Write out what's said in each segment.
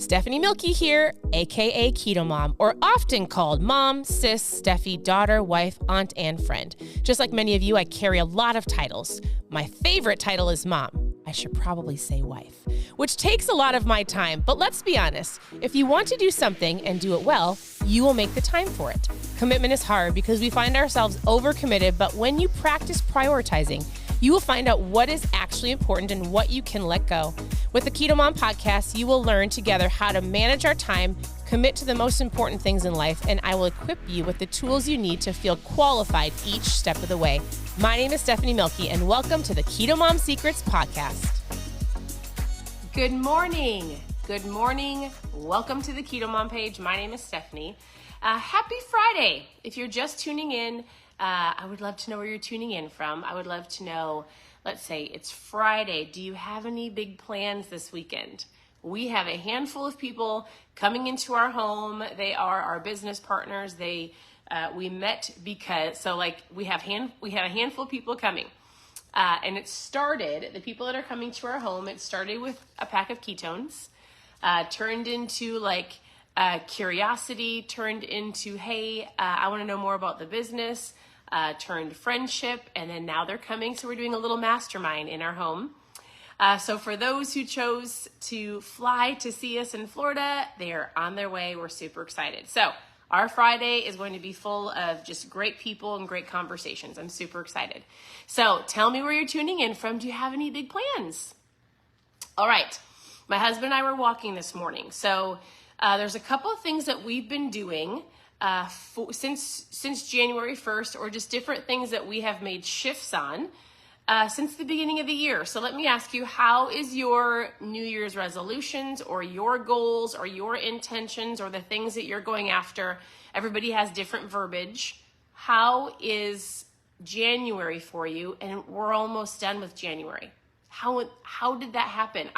Stephanie Milky here, aka KetoMOM, or often called mom, sis, Steffi, daughter, wife, aunt, and friend. Just like many of you, I carry a lot of titles. My favorite title is mom. I should probably say wife, which takes a lot of my time. But let's be honest, if you want to do something and do it well, you will make the time for it. Commitment is hard because we find ourselves overcommitted, but when you practice prioritizing, you will find out what is actually important and what you can let go. With the KetoMOM podcast, you will learn together how to manage our time, commit to the most important things in life, and I will equip you with the tools you need to feel qualified each step of the way. My name is Stephanie Milky, and welcome to the KetoMOM Secrets podcast. Good morning. Good morning. Welcome to the KetoMOM page. My name is Stephanie. Happy Friday. If you're just tuning in, I would love to know where you're tuning in from. I would love to know, let's say it's Friday. Do you have any big plans this weekend? We have a handful of people coming into our home. They are our business partners. We met because, we have a handful of people coming. And it started, the people that are coming to our home, it started with a pack of ketones, turned into curiosity, turned into, hey, I want to know more about the business, turned friendship, and then now they're coming. So we're doing a little mastermind in our home. So for those who chose to fly to see us in Florida, they are on their way. We're super excited. So our Friday is going to be full of just great people and great conversations. I'm super excited. So tell me where you're tuning in from. Do you have any big plans? All right. My husband and I were walking this morning. So there's a couple of things that we've been doing since January 1st, or just different things that we have made shifts on since the beginning of the year. So let me ask you, how is your New Year's resolutions or your goals or your intentions or the things that you're going after? Everybody has different verbiage. How is January for you? And we're almost done with January. How did that happen?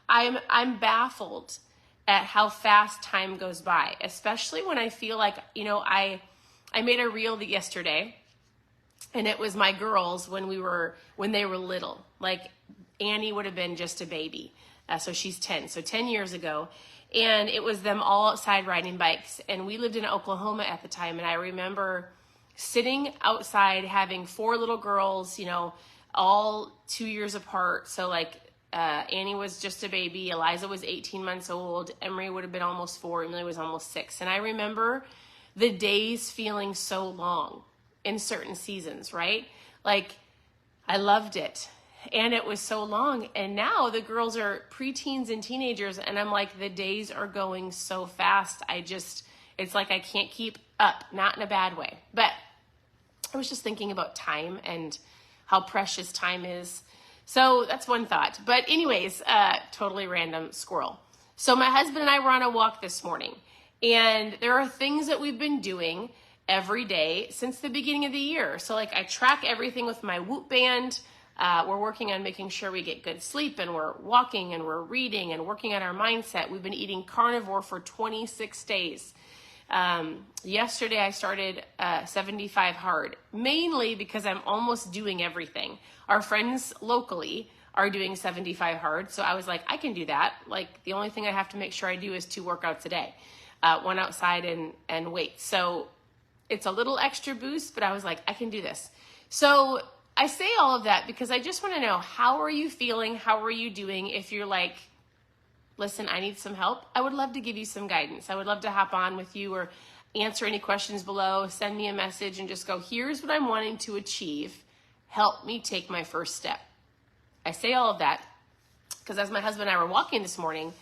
I'm baffled at how fast time goes by, especially when I feel like, I made a reel yesterday, and it was my girls when they were little. Like Annie would have been just a baby. So she's 10. So 10 years ago. And it was them all outside riding bikes. And we lived in Oklahoma at the time. And I remember sitting outside having 4 little girls, all 2 years apart. So Annie was just a baby. Eliza was 18 months old. Emery would have been almost 4. Emily was almost 6. And I remember the days feeling so long in certain seasons, right? I loved it. And it was so long. And now the girls are preteens and teenagers. And I'm like, the days are going so fast. It's like I can't keep up, not in a bad way. But I was just thinking about time and how precious time is. So that's one thought. But anyways, totally random squirrel. So my husband and I were on a walk this morning. And there are things that we've been doing every day since the beginning of the year. So I track everything with my Whoop band. We're working on making sure we get good sleep, and we're walking and we're reading and working on our mindset. We've been eating carnivore for 26 days. Yesterday I started 75 hard, mainly because I'm almost doing everything. Our friends locally are doing 75 hard. So I was like, I can do that. The only thing I have to make sure I do is 2 workouts a day, one outside and weights. So it's a little extra boost, but I was like, I can do this. So I say all of that because I just want to know, how are you feeling? How are you doing? If you're like, listen, I need some help, I would love to give you some guidance. I would love to hop on with you or answer any questions below, send me a message and just go, here's what I'm wanting to achieve. Help me take my first step. I say all of that because as my husband and I were walking this morning,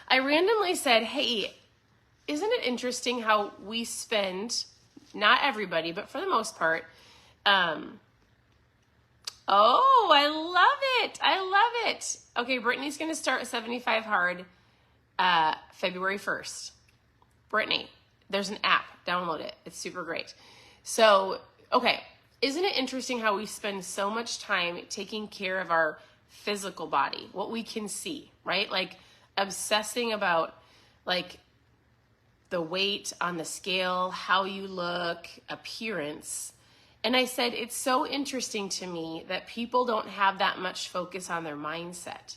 I randomly said, hey, isn't it interesting how we spend, not everybody, but for the most part, oh, I love it. I love it. Okay, Brittany's going to start 75 hard February 1st. Brittany, there's an app. Download it. It's super great. So, okay, isn't it interesting how we spend so much time taking care of our physical body, what we can see, right? Obsessing about the weight on the scale, how you look, appearance. And I said, it's so interesting to me that people don't have that much focus on their mindset.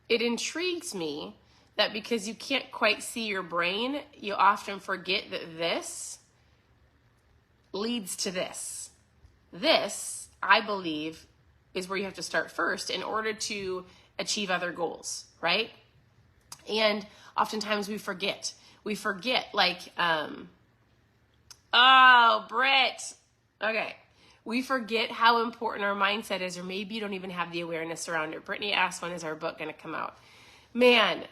It intrigues me that because you can't quite see your brain, you often forget that this leads to this. This, I believe, is where you have to start first in order to achieve other goals, right? And oftentimes we forget. We forget, like, oh, Britt. Okay. We forget how important our mindset is, or maybe you don't even have the awareness around it. Brittany asked, when is our book going to come out? Man,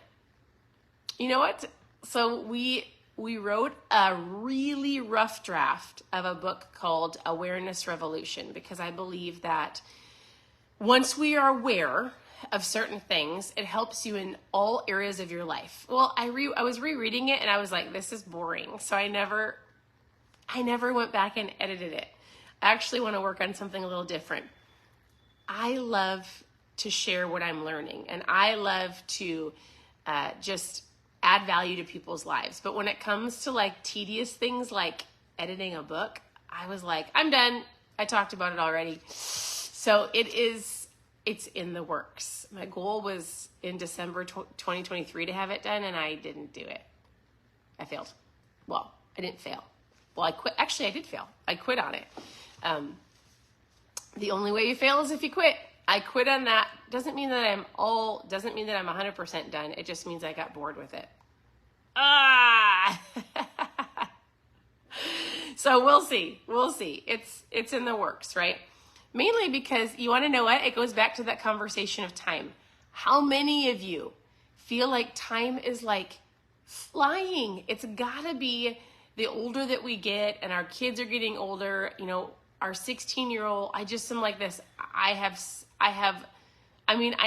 you know what? So we wrote a really rough draft of a book called Awareness Revolution, because I believe that once we are aware of certain things, it helps you in all areas of your life. Well, I was rereading it and I was like, this is boring. So I never went back and edited it. I actually want to work on something a little different. I love to share what I'm learning, and I love to just add value to people's lives. But when it comes to like tedious things like editing a book, I was like, I'm done. I talked about it already. So it's in the works. My goal was in December 2023 to have it done, and I didn't do it. I failed. Well, I didn't fail. Well, I quit. Actually, I did fail. I quit on it. The only way you fail is if you quit. I quit on that. Doesn't mean that I'm 100% done. It just means I got bored with it. So we'll see. We'll see. It's in the works, right? Mainly because you want to know what? It goes back to that conversation of time. How many of you feel like time is like flying? It's gotta be the older that we get and our kids are getting older, you know, our 16-year-old, I just am like this. I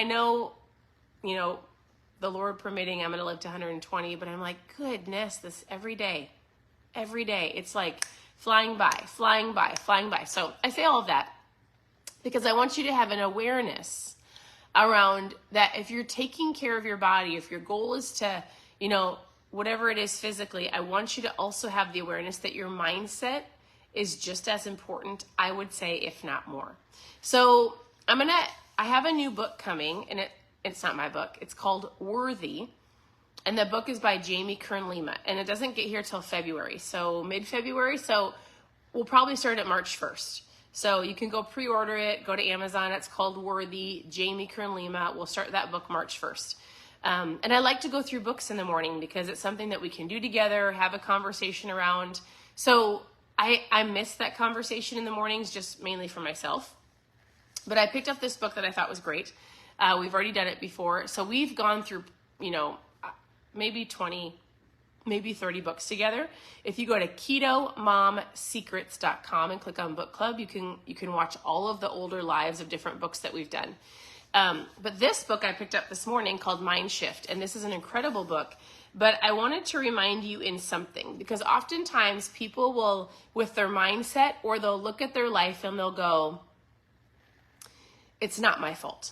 know, you know, the Lord permitting, I'm going to live to 120, but I'm like, goodness, this every day, it's like flying by. So I say all of that because I want you to have an awareness around that. If you're taking care of your body, if your goal is to, you know, whatever it is physically, I want you to also have the awareness that your mindset is just as important, I would say, if not more. So I have a new book coming, and it's not my book. It's called Worthy, and the book is by Jamie Kern-Lima, and it doesn't get here till February, so mid-February. So we'll probably start at March 1st. So you can go pre-order it, go to Amazon. It's called Worthy, Jamie Kern-Lima. We'll start that book March 1st. And I like to go through books in the morning because it's something that we can do together, have a conversation around. So I miss that conversation in the mornings, just mainly for myself. But I picked up this book that I thought was great. We've already done it before. So we've gone through, you know, maybe 20, maybe 30 books together. If you go to KetoMomSecrets.com and click on book club, you can watch all of the older lives of different books that we've done. But this book I picked up this morning called Mind Shift, and this is an incredible book. But I wanted to remind you in something, because oftentimes people will, with their mindset, or they'll look at their life and they'll go, it's not my fault.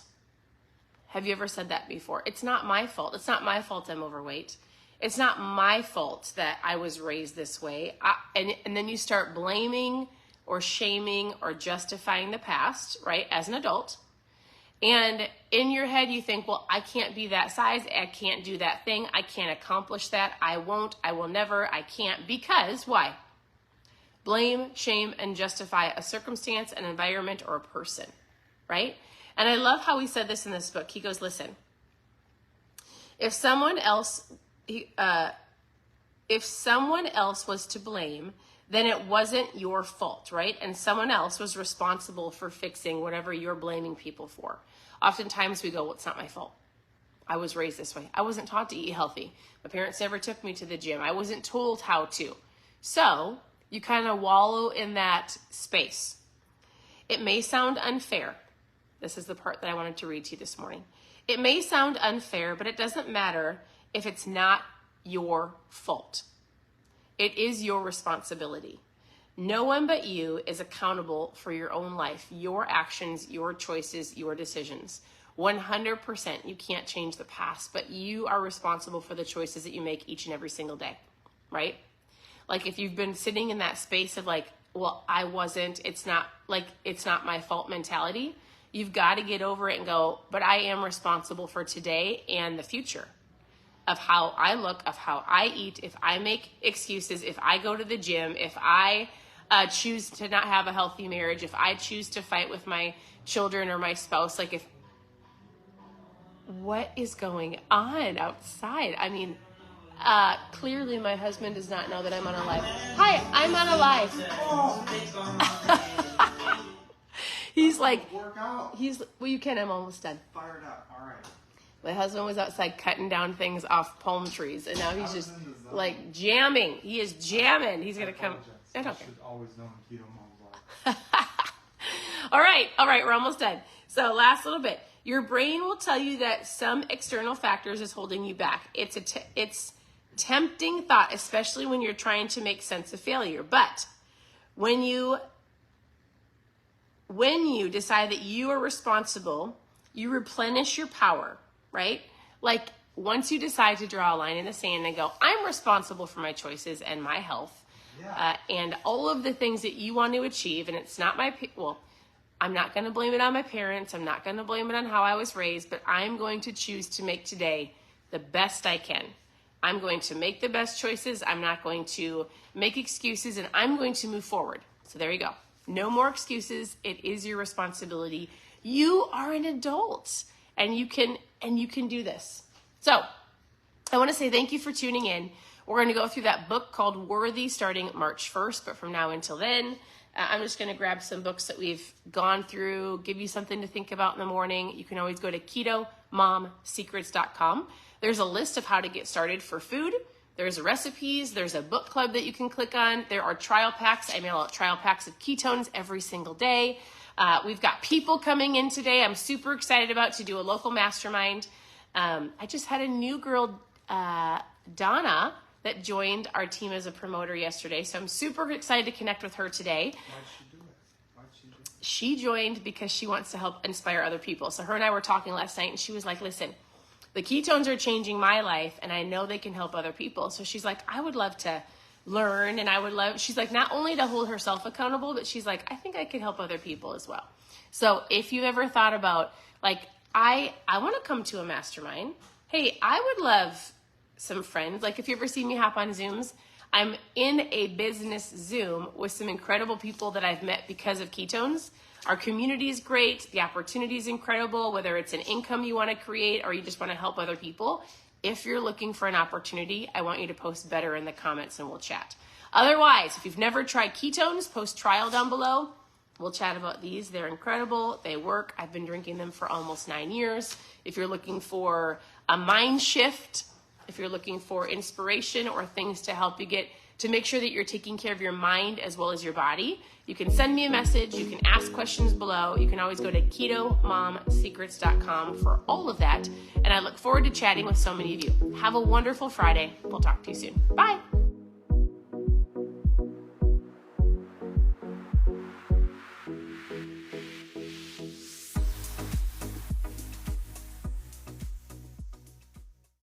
Have you ever said that before? It's not my fault. It's not my fault I'm overweight. It's not my fault that I was raised this way. And then you start blaming or shaming or justifying the past, right, as an adult. And in your head, you think, well, I can't be that size. I can't do that thing. I can't accomplish that. I won't. I will never. I can't. Because why? Blame, shame, and justify a circumstance, an environment, or a person, right? And I love how he said this in this book. He goes, listen, if someone else was to blame, then it wasn't your fault, right? And someone else was responsible for fixing whatever you're blaming people for. Oftentimes we go, well, it's not my fault. I was raised this way. I wasn't taught to eat healthy. My parents never took me to the gym. I wasn't told how to. So you kind of wallow in that space. It may sound unfair. This is the part that I wanted to read to you this morning. It may sound unfair, but it doesn't matter if it's not your fault. It is your responsibility. No one but you is accountable for your own life, your actions, your choices, your decisions. 100%, you can't change the past, but you are responsible for the choices that you make each and every single day, right? Like if you've been sitting in that space of like, well, I wasn't, it's not my fault mentality, you've got to get over it and go, but I am responsible for today and the future. of how I look, of how I eat, if I make excuses, if I go to the gym, if I choose to not have a healthy marriage, if I choose to fight with my children or my spouse, like what is going on outside? I mean, clearly my husband does not know that I'm on a live. Hi, I'm on a live. He's like, well, you can, I'm almost done. Fired up, all right. My husband was outside cutting down things off palm trees, and now he's just like jamming. He is jamming. He's going to come. I don't care. Should always know in KetoMOM. All right, we're almost done. So last little bit. Your brain will tell you that some external factors is holding you back. It's tempting thought, especially when you're trying to make sense of failure. But when you decide that you are responsible, you replenish your power, right? Like once you decide to draw a line in the sand and go, I'm responsible for my choices and my health, and all of the things that you want to achieve, and it's not I'm not going to blame it on my parents. I'm not going to blame it on how I was raised, but I'm going to choose to make today the best I can. I'm going to make the best choices. I'm not going to make excuses, and I'm going to move forward. So there you go. No more excuses. It is your responsibility. You are an adult, and you can do this. So I want to say thank you for tuning in. We're going to go through that book called Worthy starting March 1st, but from now until then, I'm just going to grab some books that we've gone through, give you something to think about in the morning. You can always go to KetoMOMsecrets.com. There's a list of how to get started for food. There's recipes. There's a book club that you can click on. There are trial packs. I mail out trial packs of ketones every single day. We've got people coming in today. I'm super excited about to do a local mastermind. I just had a new girl, Donna, that joined our team as a promoter yesterday. So I'm super excited to connect with her today. Why'd she do it? She joined because she wants to help inspire other people. So her and I were talking last night, and she was like, listen, the ketones are changing my life, and I know they can help other people. So she's like, I would love to learn, and she's like, not only to hold herself accountable, but she's like, I think I could help other people as well. So if you've ever thought about, like, I want to come to a mastermind. Hey, I would love some friends. Like if you ever see me hop on Zooms, I'm in a business Zoom with some incredible people that I've met because of ketones. Our community is great. The opportunity is incredible, whether it's an income you want to create or you just want to help other people. If you're looking for an opportunity, I want you to post better in the comments and we'll chat. Otherwise, if you've never tried ketones, post trial down below. We'll chat about these. They're incredible. They work. I've been drinking them for almost 9 years. If you're looking for a mind shift, if you're looking for inspiration or things to help you to make sure that you're taking care of your mind as well as your body, you can send me a message. You can ask questions below. You can always go to KetoMOMsecrets.com for all of that. And I look forward to chatting with so many of you. Have a wonderful Friday. We'll talk to you soon. Bye.